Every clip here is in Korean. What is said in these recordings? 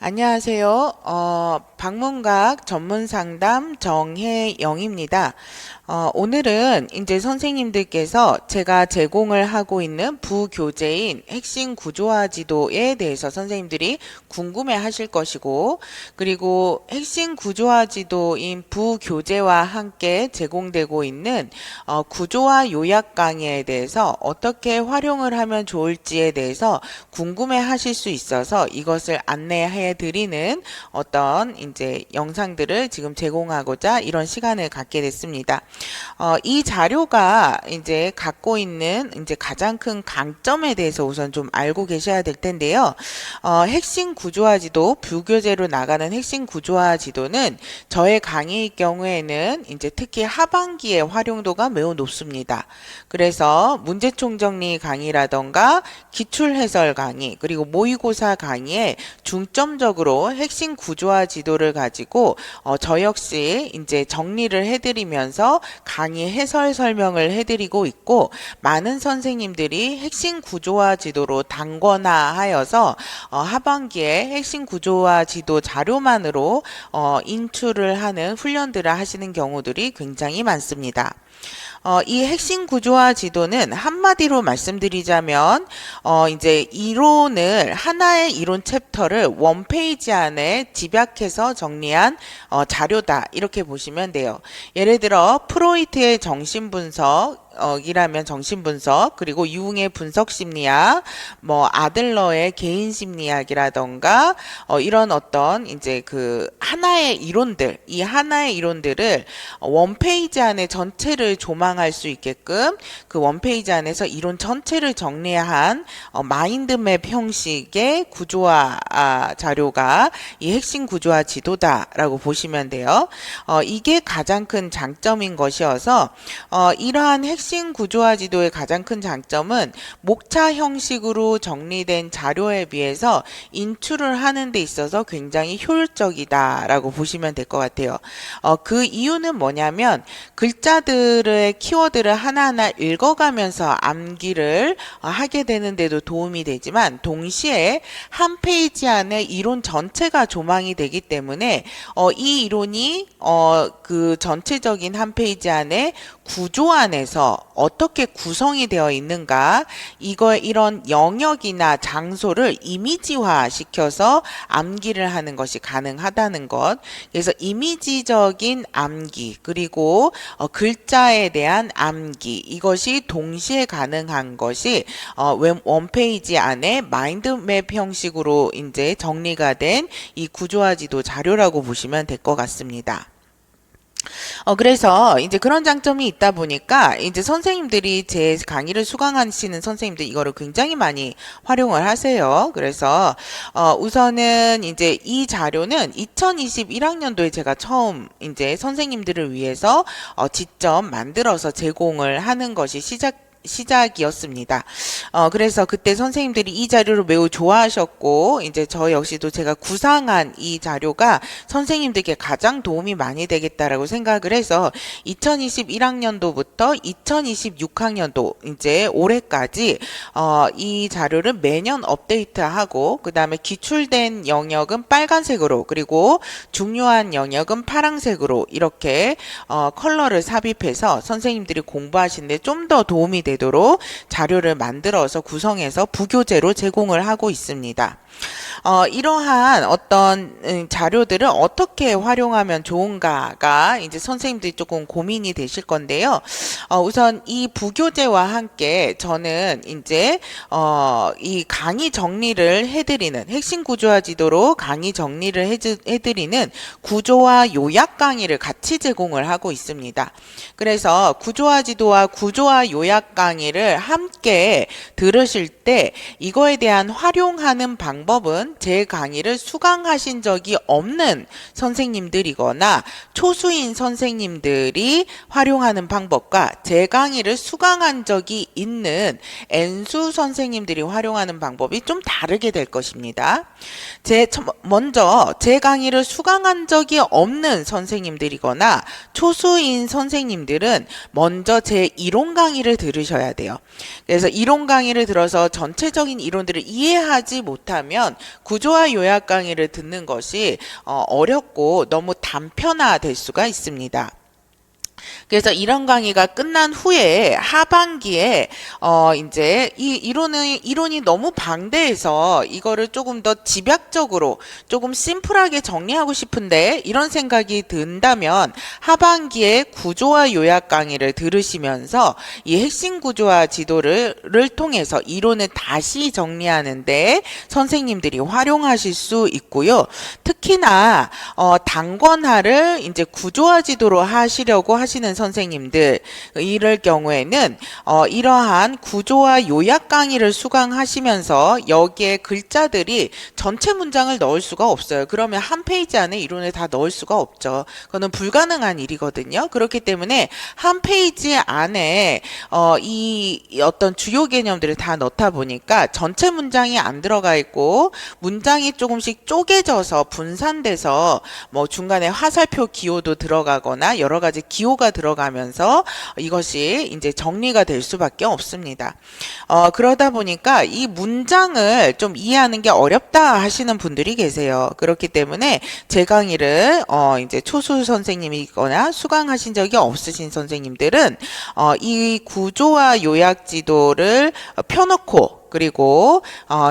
안녕하세요. 방문각 전문상담 정혜영입니다. 오늘은 이제 선생님들께서 제가 제공을 하고 있는 부교재인 핵심 구조화 지도에 대해서 선생님들이 궁금해 하실 것이고, 그리고 핵심 구조화 지도인 부교재와 함께 제공되고 있는 구조화 요약 강의에 대해서 어떻게 활용을 하면 좋을지에 대해서 궁금해 하실 수 있어서 이것을 안내해 드리는 어떤 이제 영상들을 지금 제공하고자 이런 시간을 갖게 됐습니다. 이 자료가 이제 갖고 있는 이제 가장 큰 강점에 대해서 우선 좀 알고 계셔야 될 텐데요. 핵심 구조화 지도, 부교재로 나가는 핵심 구조화 지도는 저의 강의의 경우에는 이제 특히 하반기에 활용도가 매우 높습니다. 그래서 문제총정리 강의라던가 기출 해설 강의, 그리고 모의고사 강의에 중점적으로 핵심 구조화 지도를 가지고 저 역시 이제 정리를 해드리면서 강의 해설 설명을 해드리고 있고, 많은 선생님들이 핵심 구조화 지도로 단권화하여서 하반기에 핵심 구조화 지도 자료만으로 인출을 하는 훈련들을 하시는 경우들이 굉장히 많습니다. 이 핵심 구조화 지도는 한마디로 말씀드리자면 이제 이론을 하나의 이론 챕터를 원페이지 안에 집약해서 정리한 자료다, 이렇게 보시면 돼요. 예를 들어 프로이트의 정신분석 이라면 정신분석, 그리고 융의 분석심리학, 뭐 아들러의 개인심리학이라던가 이런 어떤 이제 그 하나의 이론들, 이 하나의 이론들을 원페이지 안에 전체를 조망할 수 있게끔 그 원페이지 안에서 이론 전체를 정리한 마인드맵 형식의 구조화 자료가 이 핵심 구조화 지도다라고 보시면 돼요. 이게 가장 큰 장점인 것이어서 이러한 핵심 구조화 지도의 가장 큰 장점은 목차 형식으로 정리된 자료에 비해서 인출을 하는 데 있어서 굉장히 효율적이다라고 보시면 될 것 같아요. 그 이유는 뭐냐면 글자들의 키워드를 하나하나 읽어가면서 암기를 하게 되는데도 도움이 되지만, 동시에 한 페이지 안에 이론 전체가 조망이 되기 때문에 이 이론이 그 전체적인 한 페이지 안에 구조 안에서 어떻게 구성이 되어 있는가, 이런 영역이나 장소를 이미지화 시켜서 암기를 하는 것이 가능하다는 것. 그래서 이미지적인 암기, 그리고 글자에 대한 암기, 이것이 동시에 가능한 것이 원페이지 안에 마인드맵 형식으로 이제 정리가 된 이 구조화 지도 자료라고 보시면 될 것 같습니다. 그래서 이제 그런 장점이 있다 보니까 이제 선생님들이 제 강의를 수강하시는 선생님들 이거를 굉장히 많이 활용을 하세요. 그래서 우선은 이제 이 자료는 2021학년도에 제가 처음 이제 선생님들을 위해서 직접 만들어서 제공을 하는 것이 시작이었습니다. 그래서 그때 선생님들이 이 자료를 매우 좋아하셨고, 이제 저 역시도 제가 구상한 이 자료가 선생님들께 가장 도움이 많이 되겠다라고 생각을 해서 2021학년도부터 2026학년도 이제 올해까지 이 자료를 매년 업데이트하고, 그 다음에 기출된 영역은 빨간색으로, 그리고 중요한 영역은 파란색으로 이렇게 컬러를 삽입해서 선생님들이 공부하시는데 좀 더 도움이 되도록 자료를 만들어서 구성해서 부교재로 제공을 하고 있습니다. 이러한 어떤 자료들을 어떻게 활용하면 좋은가가 이제 선생님들이 조금 고민이 되실 건데요. 우선 이 부교재와 함께 저는 이제 이 강의 정리를 해드리는, 핵심 구조화 지도로 강의 정리를 해드리는 구조화 요약 강의를 같이 제공을 하고 있습니다. 그래서 구조화 지도와 구조화 요약 강의를 함께 들으실 때 이거에 대한 활용하는 방법은 제 강의를 수강하신 적이 없는 선생님들이거나 초수인 선생님들이 활용하는 방법과 제 강의를 수강한 적이 있는 N수 선생님들이 활용하는 방법이 좀 다르게 될 것입니다. 먼저 제 강의를 수강한 적이 없는 선생님들이거나 초수인 선생님들은 먼저 제 이론 강의를 들으셔야 들으셔야 돼요. 그래서 이론 강의를 들어서 전체적인 이론들을 이해하지 못하면 구조화 요약 강의를 듣는 것이 어렵고 너무 단편화될 수가 있습니다. 그래서 이런 강의가 끝난 후에 하반기에 이제 이 이론이 너무 방대해서 이거를 조금 더 집약적으로 조금 심플하게 정리하고 싶은데 이런 생각이 든다면 하반기에 구조화 요약 강의를 들으시면서 이 핵심 구조화 지도를 통해서 이론을 다시 정리하는데 선생님들이 활용하실 수 있고요. 특히나 단권화를 이제 구조화 지도로 하시려고 하시는 선생님들 이럴 경우에는 이러한 구조화 요약 강의를 수강하시면서 여기에 글자들이 전체 문장을 넣을 수가 없어요. 그러면 한 페이지 안에 이론을 다 넣을 수가 없죠. 그거는 불가능한 일이거든요. 그렇기 때문에 한 페이지 안에 이 어떤 주요 개념들을 다 넣다 보니까 전체 문장이 안 들어가 있고 문장이 조금씩 쪼개져서 분산돼서 뭐 중간에 화살표 기호도 들어가거나 여러 가지 기호가 들어가면서 이것이 이제 정리가 될 수밖에 없습니다. 그러다 보니까 이 문장을 좀 이해하는 게 어렵다 하시는 분들이 계세요. 그렇기 때문에 제 강의를 이제 초수 선생님이거나 수강하신 적이 없으신 선생님들은 이 구조화 요약 지도를 펴놓고 그리고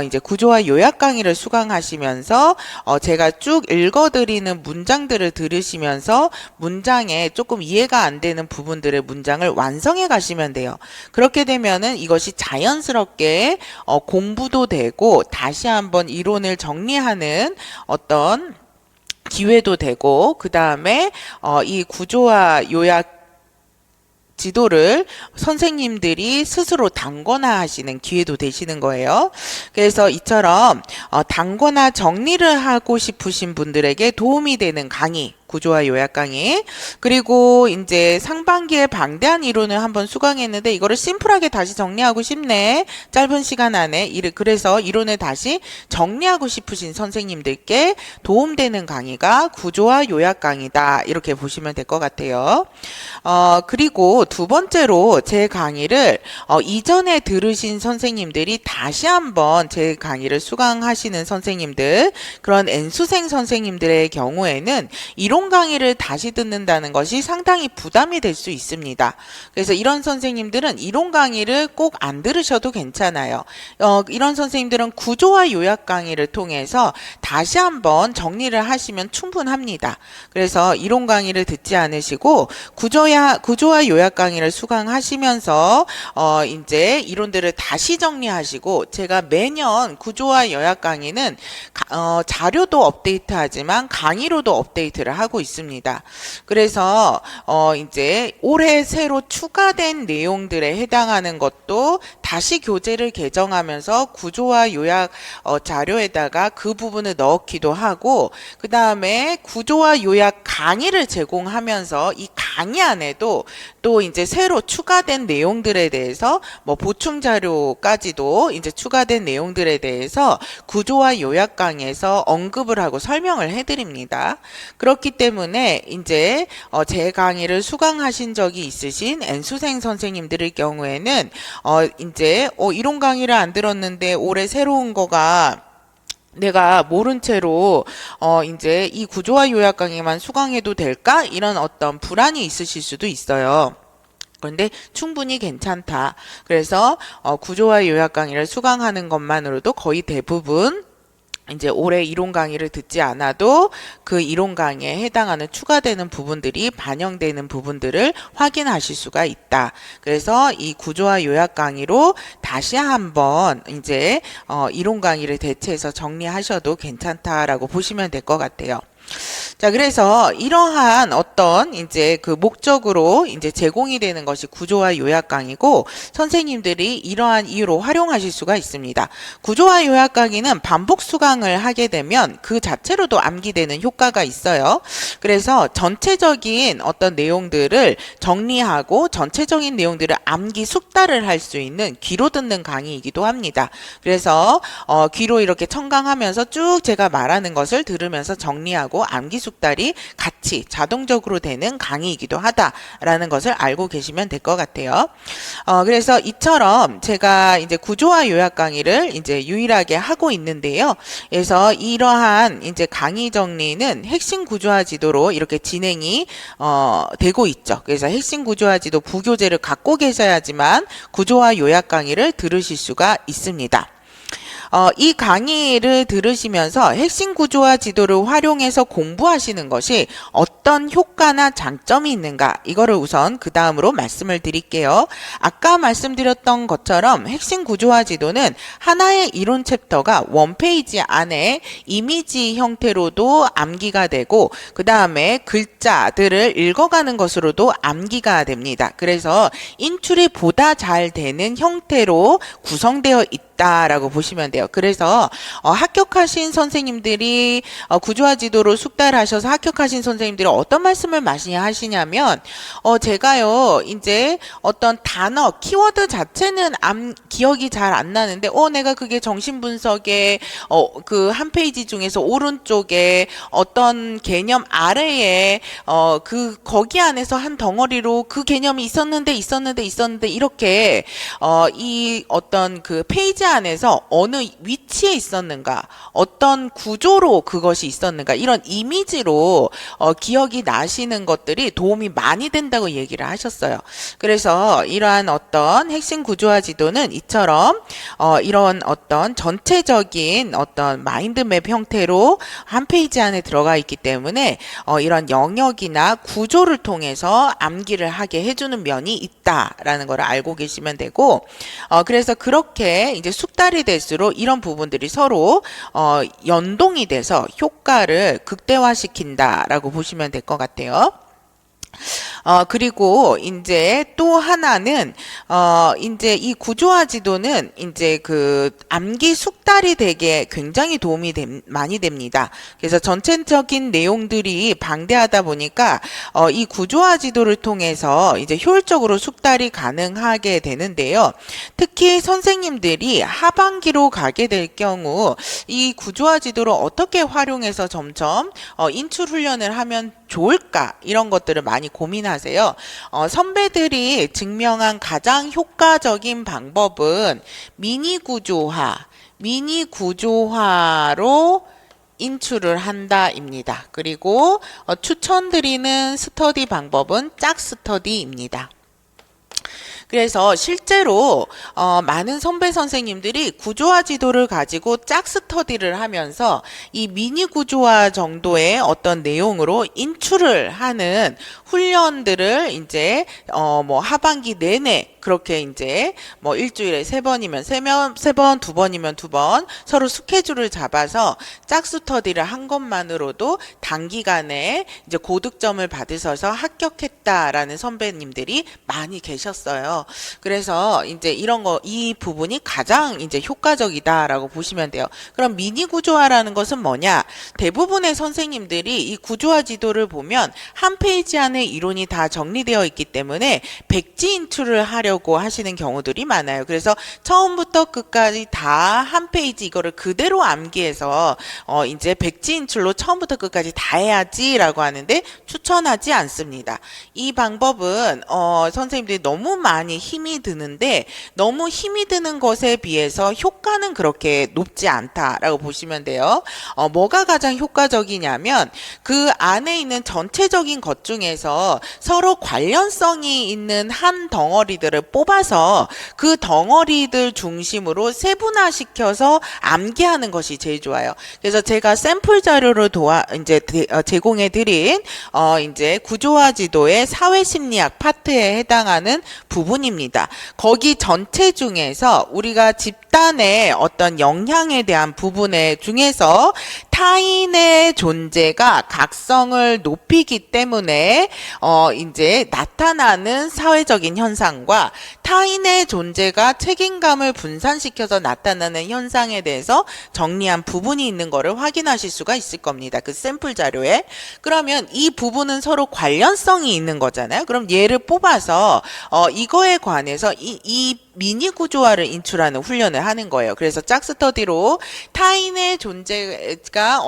이제 구조화 요약 강의를 수강하시면서 제가 쭉 읽어드리는 문장들을 들으시면서 문장에 조금 이해가 안 되는 부분들의 문장을 완성해 가시면 돼요. 그렇게 되면은 이것이 자연스럽게 공부도 되고 다시 한번 이론을 정리하는 어떤 기회도 되고 그 다음에 이 구조화 요약 지도를 선생님들이 스스로 단권화 하시는 기회도 되시는 거예요. 그래서 이처럼 단권화 정리를 하고 싶으신 분들에게 도움이 되는 강의 구조화 요약 강의 그리고 이제 상반기에 방대한 이론을 한번 수강했는데 이거를 심플하게 다시 정리하고 싶네 짧은 시간 안에 그래서 이론을 다시 정리하고 싶으신 선생님들께 도움되는 강의가 구조화 요약 강의다 이렇게 보시면 될 것 같아요. 그리고 두 번째로 제 강의를 이전에 들으신 선생님들이 다시 한번 제 강의를 수강하시는 선생님들 그런 N수생 선생님들의 경우에는 이론 강의를 다시 듣는다는 것이 상당히 부담이 될 수 있습니다. 그래서 이런 선생님들은 이론 강의를 꼭 안 들으셔도 괜찮아요. 이런 선생님들은 구조화 요약 강의를 통해서 다시 한번 정리를 하시면 충분합니다. 그래서 이론 강의를 듣지 않으시고 구조화 요약 강의를 수강하시면서 이제 이론들을 다시 정리하시고 제가 매년 구조화 요약 강의는 자료도 업데이트하지만 강의로도 업데이트를 하고 있습니다. 그래서 이제 올해 새로 추가된 내용들에 해당하는 것도 다시 교재를 개정하면서 구조화 요약 자료에다가 그 부분을 넣기도 하고 그 다음에 구조화 요약 강의를 제공하면서 이 강의 안에도 또 이제 새로 추가된 내용들에 대해서 뭐 보충 자료까지도 이제 추가된 내용들에 대해서 구조화 요약 강의에서 언급을 하고 설명을 해드립니다. 그렇기 때문에 이제 제 강의를 수강하신 적이 있으신 N수생 선생님들의 경우에는 이제 이론 강의를 안 들었는데 올해 새로운 거가 내가 모른 채로 이제 이 구조화 요약 강의만 수강해도 될까? 이런 어떤 불안이 있으실 수도 있어요. 그런데 충분히 괜찮다. 그래서 구조화 요약 강의를 수강하는 것만으로도 거의 대부분 이제 올해 이론 강의를 듣지 않아도 그 이론 강의에 해당하는 추가되는 부분들이 반영되는 부분들을 확인하실 수가 있다. 그래서 이 구조화 요약 강의로 다시 한번 이제 이론 강의를 대체해서 정리하셔도 괜찮다라고 보시면 될 것 같아요. 자, 그래서 이러한 어떤 이제 그 목적으로 이제 제공이 되는 것이 구조화 요약 강의고 선생님들이 이러한 이유로 활용하실 수가 있습니다. 구조화 요약 강의는 반복 수강을 하게 되면 그 자체로도 암기되는 효과가 있어요. 그래서 전체적인 어떤 내용들을 정리하고 전체적인 내용들을 암기 숙달을 할 수 있는 귀로 듣는 강의이기도 합니다. 그래서 귀로 이렇게 청강하면서 쭉 제가 말하는 것을 들으면서 정리하고 암기 숙달이 같이 같이 자동적으로 되는 강의이기도 하다라는 것을 알고 계시면 될 것 같아요. 그래서 이처럼 제가 이제 구조화 요약 강의를 이제 유일하게 하고 있는데요. 그래서 이러한 이제 강의 정리는 핵심 구조화 지도로 이렇게 진행이 되고 있죠. 그래서 핵심 구조화 지도 부교재를 갖고 계셔야지만 구조화 요약 강의를 들으실 수가 있습니다. 이 강의를 들으시면서 핵심 구조화 지도를 활용해서 공부하시는 것이 어떤 효과나 장점이 있는가, 이거를 우선 그 다음으로 말씀을 드릴게요. 아까 말씀드렸던 것처럼 핵심 구조화 지도는 하나의 이론 챕터가 원페이지 안에 이미지 형태로도 암기가 되고 그 다음에 글자들을 읽어가는 것으로도 암기가 됩니다. 그래서 인출이 보다 잘 되는 형태로 구성되어 있다라고 보시면 돼요. 그래서 합격하신 선생님들이 구조화 지도로 숙달을 하셔서 합격하신 선생님들이 어떤 말씀을 많이 하시냐면 제가요 이제 어떤 단어 키워드 자체는 기억이 잘 안 나는데 내가 그게 정신분석의 그 한 페이지 중에서 오른쪽에 어떤 개념 아래에 거기 안에서 한 덩어리로 그 개념이 있었는데 이렇게 이 어떤 그 페이지 안에서 어느 위치에 있었는가, 어떤 구조로 그것이 있었는가, 이런 이미지로 기억이 나시는 것들이 도움이 많이 된다고 얘기를 하셨어요. 그래서 이러한 어떤 핵심 구조화 지도는 이처럼 이런 어떤 전체적인 어떤 마인드맵 형태로 한 페이지 안에 들어가 있기 때문에 이런 영역이나 구조를 통해서 암기를 하게 해주는 면이 있다라는 걸 알고 계시면 되고, 그래서 그렇게 이제 숙달이 될수록 이런 부분들이 서로 연동이 돼서 효과를 극대화시킨다라고 보시면 될 것 같아요. 그리고 이제 또 하나는 이제 이 구조화 지도는 이제 그 암기 숙달이 되게 굉장히 도움이 많이 됩니다. 그래서 전체적인 내용들이 방대하다 보니까 이 구조화 지도를 통해서 이제 효율적으로 숙달이 가능하게 되는데요. 특히 선생님들이 하반기로 가게 될 경우 이 구조화 지도를 어떻게 활용해서 점점 인출 훈련을 하면 좋을까, 이런 것들을 많이 고민하세요. 선배들이 증명한 가장 효과적인 방법은 미니 구조화로 인출을 한다입니다. 그리고 추천드리는 스터디 방법은 짝 스터디입니다. 그래서 실제로 많은 선배 선생님들이 구조화 지도를 가지고 짝 스터디를 하면서 이 미니 구조화 정도의 어떤 내용으로 인출을 하는 훈련들을 이제 뭐 하반기 내내 그렇게 이제 뭐 일주일에 3번이면 3번, 2번이면 2번 서로 스케줄을 잡아서 짝 스터디를 한 것만으로도 단기간에 이제 고득점을 받으셔서 합격했다라는 선배님들이 많이 계셨어요. 그래서 이제 이 부분이 가장 이제 효과적이다라고 보시면 돼요. 그럼 미니 구조화라는 것은 뭐냐? 대부분의 선생님들이 이 구조화 지도를 보면 한 페이지 안에 이론이 다 정리되어 있기 때문에 백지 인출을 하려고 하시는 경우들이 많아요. 그래서 처음부터 끝까지 다 한 페이지 이거를 그대로 암기해서 이제 백지 인출로 처음부터 끝까지 다 해야지라고 하는데 추천하지 않습니다. 이 방법은 선생님들이 너무 많이 힘이 드는데 너무 힘이 드는 것에 비해서 효과는 그렇게 높지 않다라고 보시면 돼요. 뭐가 가장 효과적이냐면 그 안에 있는 전체적인 것 중에서 서로 관련성이 있는 한 덩어리들을 뽑아서 그 덩어리들 중심으로 세분화시켜서 암기하는 것이 제일 좋아요. 그래서 제가 샘플 자료를 제공해 드린 이제 구조화 지도의 사회심리학 파트에 해당하는 부분입니다. 거기 전체 중에서 우리가 집단의 어떤 영향에 대한 부분에 중에서 타인의 존재가 각성을 높이기 때문에 이제 나타나는 사회적인 현상과 타인의 존재가 책임감을 분산시켜서 나타나는 현상에 대해서 정리한 부분이 있는 것을 확인하실 수가 있을 겁니다. 그 샘플 자료에. 그러면 이 부분은 서로 관련성이 있는 거잖아요. 그럼 얘를 뽑아서 이거에 관해서 이 미니 구조화를 인출하는 훈련을 하는 거예요. 그래서 짝스터디로 타인의 존재가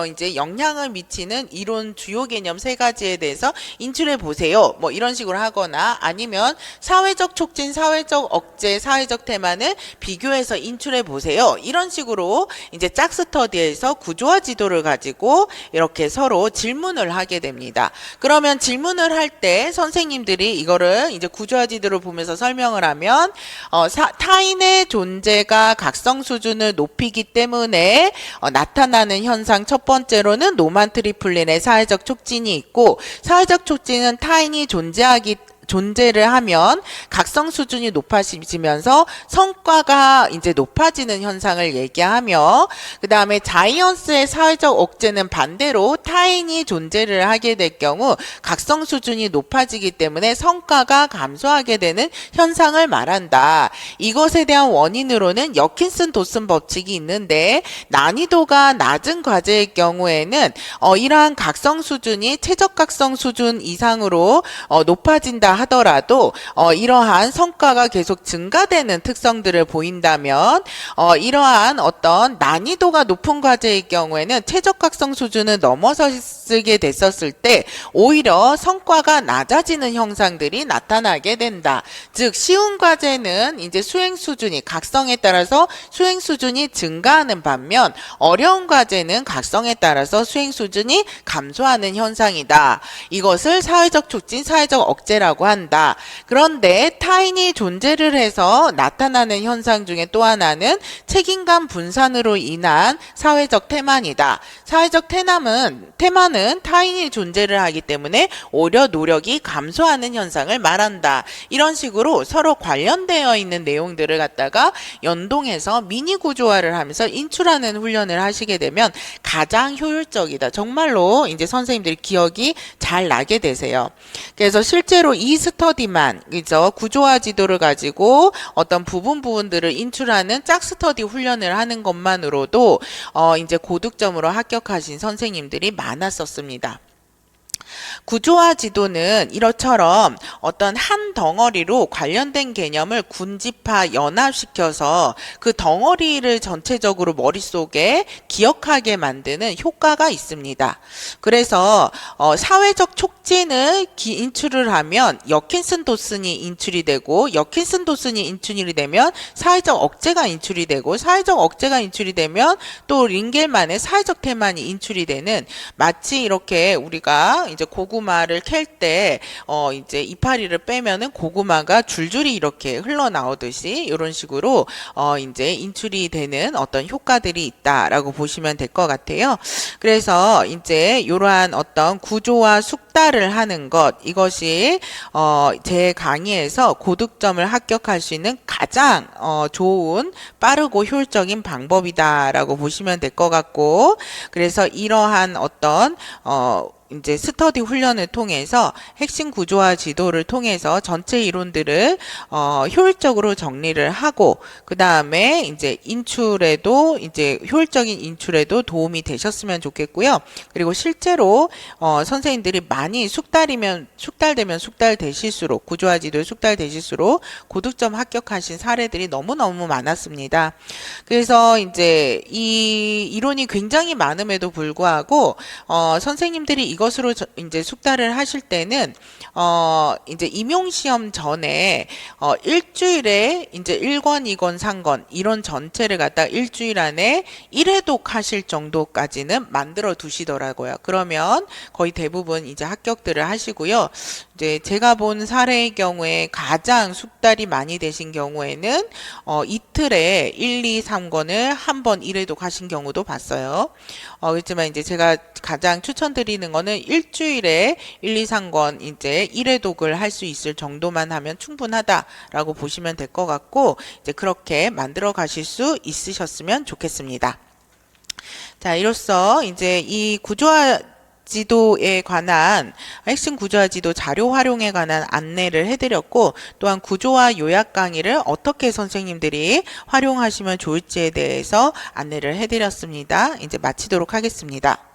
이제 영향을 미치는 이론 주요 개념 세 가지에 대해서 인출해 보세요. 뭐 이런 식으로 하거나 아니면 사회적 촉진, 사회적 억제, 사회적 테마는 비교해서 인출해 보세요. 이런 식으로 이제 짝스터디에서 구조화 지도를 가지고 이렇게 서로 질문을 하게 됩니다. 그러면 질문을 할 때 선생님들이 이거를 이제 구조화 지도를 보면서 설명을 하면 타인의 존재가 각성 수준을 높이기 때문에 나타나는 현상 첫 번째로는 노만 트리플린의 사회적 촉진이 있고, 사회적 촉진은 타인이 존재를 하면 각성 수준이 높아지면서 성과가 이제 높아지는 현상을 얘기하며, 그 다음에 자이언스의 사회적 억제는 반대로 타인이 존재를 하게 될 경우 각성 수준이 높아지기 때문에 성과가 감소하게 되는 현상을 말한다. 이것에 대한 원인으로는 여킨슨 도슨 법칙이 있는데, 난이도가 낮은 과제의 경우에는 이러한 각성 수준이 최적 각성 수준 이상으로 높아진다 하더라도 이러한 성과가 계속 증가되는 특성들을 보인다면, 이러한 어떤 난이도가 높은 과제의 경우에는 최적 각성 수준을 넘어서게 됐었을 때 오히려 성과가 낮아지는 형상들이 나타나게 된다. 즉 쉬운 과제는 이제 수행 수준이 각성에 따라서 수행 수준이 증가하는 반면, 어려운 과제는 각성에 따라서 수행 수준이 감소하는 현상이다. 이것을 사회적 촉진, 사회적 억제라고 한다. 그런데 타인이 존재를 해서 나타나는 현상 중에 또 하나는 책임감 분산으로 인한 사회적 태만이다. 사회적 태만은 타인이 존재를 하기 때문에 오히려 노력이 감소하는 현상을 말한다. 이런 식으로 서로 관련되어 있는 내용들을 갖다가 연동해서 미니 구조화를 하면서 인출하는 훈련을 하시게 되면 가장 효율적이다. 정말로 이제 선생님들이 기억이 잘 나게 되세요. 그래서 실제로 이 스터디만, 그죠? 구조화 지도를 가지고 어떤 부분들을 인출하는 짝스터디 훈련을 하는 것만으로도 이제 고득점으로 합격하신 선생님들이 많았었습니다. 구조화 지도는 이처럼 어떤 한 덩어리로 관련된 개념을 군집화, 연합시켜서 그 덩어리를 전체적으로 머릿속에 기억하게 만드는 효과가 있습니다. 그래서 사회적 촉진을 인출을 하면 여킨슨 도슨이 인출이 되고, 여킨슨 도슨이 인출이 되면 사회적 억제가 인출이 되고, 사회적 억제가 인출이 되면 또 링겔만의 사회적 태만이 인출이 되는, 마치 이렇게 우리가 이제 고구마를 캘 때 이제 이파리를 빼면은 고구마가 줄줄이 이렇게 흘러나오듯이 이런 식으로 이제 인출이 되는 어떤 효과들이 있다라고 보시면 될 것 같아요. 그래서 이제 이러한 어떤 구조와 숙달을 하는 것, 이것이 제 강의에서 고득점을 합격할 수 있는 가장 좋은, 빠르고 효율적인 방법이다라고 보시면 될 것 같고, 그래서 이러한 어떤 이제 스터디 훈련을 통해서 핵심 구조화 지도를 통해서 전체 이론들을 효율적으로 정리를 하고, 그 다음에 이제 인출에도, 이제 효율적인 인출에도 도움이 되셨으면 좋겠고요. 그리고 실제로 선생님들이 많이 숙달되면 숙달되실수록, 구조화 지도에 숙달되실수록 고득점 합격하신 사례들이 너무너무 많았습니다. 그래서 이제 이 이론이 굉장히 많음에도 불구하고 선생님들이 이것으로 이제 숙달을 하실 때는 이제 임용시험 전에 일주일에 이제 1권, 2권, 3권 이런 전체를 갖다 일주일 안에 1회독 하실 정도까지는 만들어 두시더라고요. 그러면 거의 대부분 이제 합격들을 하시고요. 이제 제가 본 사례의 경우에 가장 숙달이 많이 되신 경우에는 이틀에 1, 2, 3권을 한 번 1회독 하신 경우도 봤어요. 그렇지만 이제 제가 가장 추천드리는 거는 일주일에 1, 2, 3권 이제 1회독을 할 수 있을 정도만 하면 충분하다라고 보시면 될 것 같고, 이제 그렇게 만들어 가실 수 있으셨으면 좋겠습니다. 자, 이로써 이제 이 구조화 지도에 관한, 핵심 구조화 지도 자료 활용에 관한 안내를 해드렸고, 또한 구조화 요약 강의를 어떻게 선생님들이 활용하시면 좋을지에 대해서 안내를 해드렸습니다. 이제 마치도록 하겠습니다.